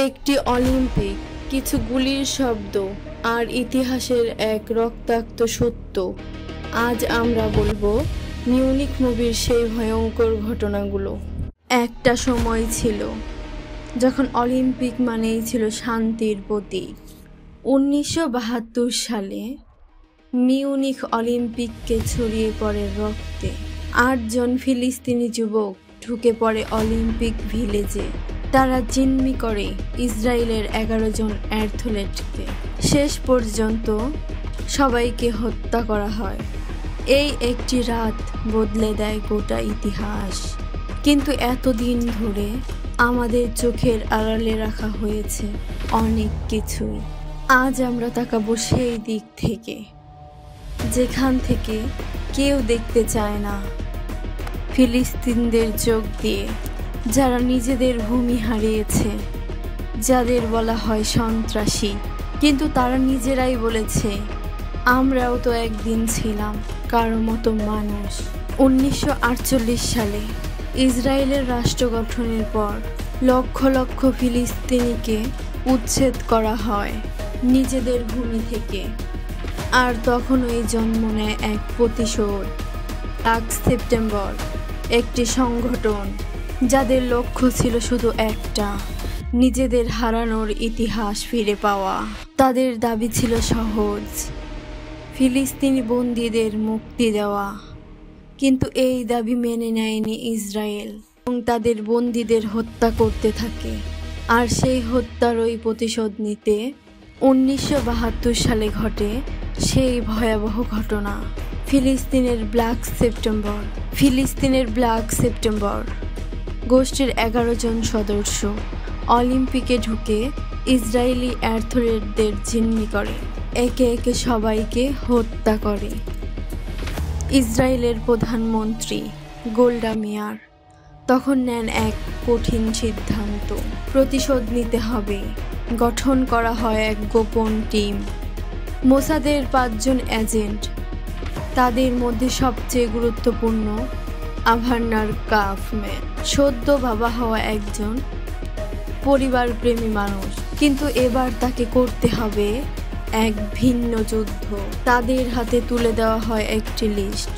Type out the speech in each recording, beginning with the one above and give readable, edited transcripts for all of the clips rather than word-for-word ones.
একটি অলিম্পিক, কিছু গুলির শব্দ আর ইতিহাসের এক রক্তাক্ত সত্য। আজ আমরা বলবো মিউনিখ মুভির সেই ভয়ঙ্কর ঘটনাগুলো। একটা সময় ছিল যখন অলিম্পিক মানেই ছিল শান্তির প্রতীক। 1972 সালে মিউনিখ অলিম্পিককে ছড়িয়ে পড়ে রক্তে। 8 জন ফিলিস্তিনি যুবক ঢুকে পড়ে অলিম্পিক ভিলেজে। তারা জিম্মি করে ইসরায়েলের 11 জন অ্যাথলেটকে। শেষ পর্যন্ত সবাইকে হত্যা করা হয়। এই একটি রাত বদলে দেয় গোটা ইতিহাস। কিন্তু এতদিন ধরে আমাদের চোখের আড়ালে রাখা হয়েছে অনেক কিছুই। আজ আমরা তাকাবো সেই দিক থেকে যেখান থেকে কেউ দেখতে চায় না, ফিলিস্তিনদের চোখ দিয়ে, যারা নিজেদের ভূমি হারিয়েছে, যাদের বলা হয় সন্ত্রাসী, কিন্তু তারা নিজেরাই বলেছে আমরাও তো একদিন ছিলাম কারো মতো মানুষ। 1948 সালে ইসরায়েলের রাষ্ট্র গঠনের পর লক্ষ লক্ষ ফিলিস্তিনিকে উচ্ছেদ করা হয় নিজেদের ভূমি থেকে। আর তখনই জন্ম নেয় এক প্রতিশোধ। 8 সেপ্টেম্বর একটি সংগঠন যাদের লক্ষ্য ছিল শুধু একটা, নিজেদের হারানোর ইতিহাস ফিরে পাওয়া। তাদের দাবি ছিল সহজ, ফিলিস্তিনি বন্দীদের মুক্তি দেওয়া। কিন্তু এই দাবি মেনে নেয়নি ইসরায়েল এবং তাদের বন্দীদের হত্যা করতে থাকে। আর সেই হত্যারই প্রতিশোধ নিতে 1972 সালে ঘটে সেই ভয়াবহ ঘটনা, ফিলিস্তিনের ব্ল্যাক সেপ্টেম্বর। গোষ্ঠীর 11 জন সদস্য অলিম্পিকে ঢুকে ইসরায়েলি অ্যাথলেটদের জিম্মি করে, একে একে সবাইকে হত্যা করে। ইসরায়েলের প্রধানমন্ত্রী গোল্ডা মেয়ার তখন নেন এক কঠিন সিদ্ধান্ত, প্রতিশোধ নিতে হবে। গঠন করা হয় এক গোপন টিম, মোসাদের 5 জন এজেন্ট। তাদের মধ্যে সবচেয়ে গুরুত্বপূর্ণ আভারনার কাফম্যান, সদ্য বাবা হওয়া একজন পরিবারপ্রেমী মানুষ। কিন্তু এবার তাকে করতে হবে এক ভিন্ন যুদ্ধ। তাদের হাতে তুলে দেওয়া হয় একটি লিস্ট,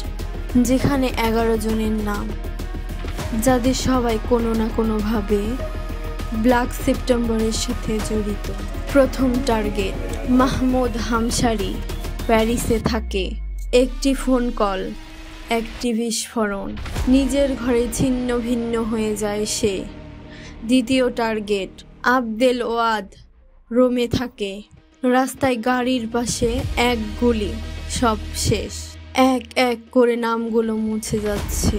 যেখানে 11 জনের নাম, যাদের সবাই কোনো না কোনোভাবে ব্ল্যাক সেপ্টেম্বরের সাথে জড়িত। প্রথম টার্গেট মাহমুদ হামশারি, প্যারিসে থাকে। একটি ফোন কল, একটি বিস্ফোরণ, নিজের ঘরে ছিন্ন ভিন্ন হয়ে যায় সে। দ্বিতীয় টার্গেট আবদেল ওয়াদ, রোমে থাকে। রাস্তায় গাড়ির পাশে এক গুলি, সব শেষ। এক এক করে নামগুলো মুছে যাচ্ছে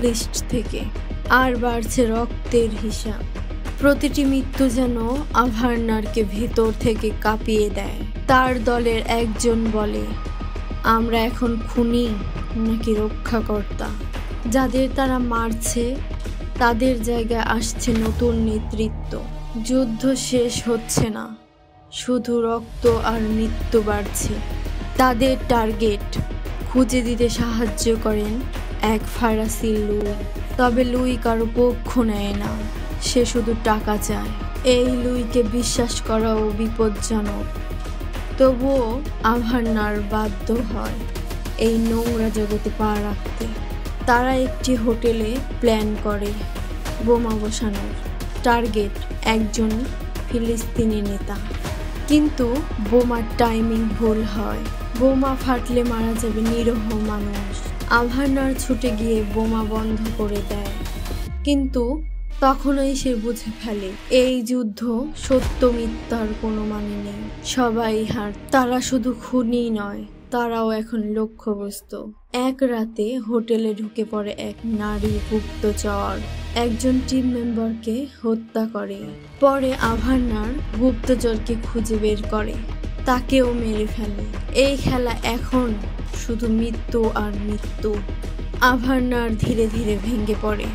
লিস্ট থেকে, আর বাড়ছে রক্তের হিসাব। প্রতিটি মৃত্যু যেন আভারনারকে ভেতর থেকে কাঁপিয়ে দেয়। তার দলের একজন বলে, আমরা এখন খুনি নাকি রক্ষাকর্তা? যাদের তারা মারছে তাদের জায়গায় আসছে নতুন নেতৃত্ব। যুদ্ধ শেষ হচ্ছে না, শুধু রক্ত আর মৃত্যু বাড়ছে। তাদের টার্গেট খুঁজে দিতে সাহায্য করেন এক ফরাসি লুই। তবে লুই কারো পক্ষ নেয় না, সে শুধু টাকা চায়। এই লুইকে বিশ্বাস করাও বিপজ্জনক। তবুও আভারনার বাধ্য হয় এই নোংরা জগতে পা রাখতে। তারা একটি হোটেলে প্ল্যান করে বোমা বসানোর। টার্গেট একজন ফিলিস্তিনি নেতা, কিন্তু বোমার টাইমিং ভুল হয়। বোমা ফাটলে মারা যাবে নিরীহ মানুষ। আভারনার ছুটে গিয়ে বোমা বন্ধ করে দেয়, কিন্তু তখনই সে বুঝে ফেলে এই যুদ্ধ সত্য মিথ্যার কোনো মানে নেই, সবাই হার। তারা শুধু খুনি নয়, তারাও এখন লক্ষ্যবস্তু। এক রাতে হোটেলে ঢুকে পড়ে এক নারী গুপ্তচর, একজন টিম মেম্বারকে হত্যা করে। পরে আভারনার গুপ্তচরকে খুঁজে বের করে, তাকেও মেরে ফেলে। এই খেলা এখন শুধু মৃত্যু আর মৃত্যু। আভারনার ধীরে ধীরে ভেঙে পড়ে।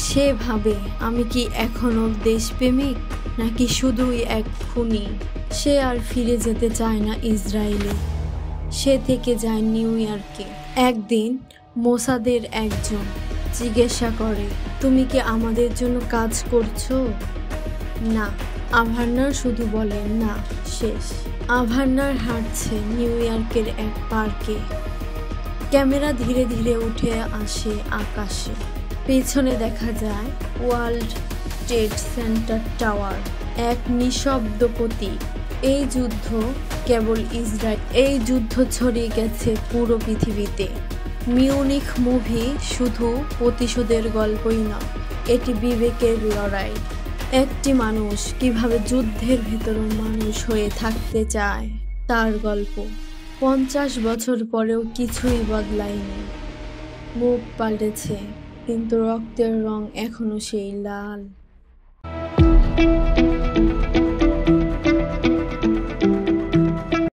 সে ভাবে, আমি কি এখনো দেশপ্রেমিক নাকি শুধুই এক খুনি? সে আর ফিরে যেতে চায় না ইসরায়েলে, সে থেকে যায় নিউ ইয়র্কে। একদিন মোসাদের একজন জিজ্ঞাসা করে, তুমি কি আমাদের জন্য কাজ করছো? না, আভান্নার শুধু বলে না, শেষ। আভান্নার হাঁটছে নিউ ইয়র্কের এক পার্কে। ক্যামেরা ধীরে ধীরে উঠে আসে আকাশে। পেছনে দেখা যায় ওয়ার্ল্ড ট্রেড সেন্টার টাওয়ার, এক নিঃশব্দ প্রতীক। এই যুদ্ধ কেবল ইসরায়েল, এই যুদ্ধ ছড়িয়ে গেছে পুরো পৃথিবীতে। মিউনিখ মুভি শুধু প্রতিশোধের গল্পই নয়, এটি বিবেকের লড়াই। একটি মানুষ কিভাবে যুদ্ধের ভেতরও মানুষ হয়ে থাকতে চায় তার গল্প। 50 বছর পরেও কিছুই বদলায়নি। মুখ পাল্টেছে, কিন্তু রক্তের রং এখনো সেই লাল।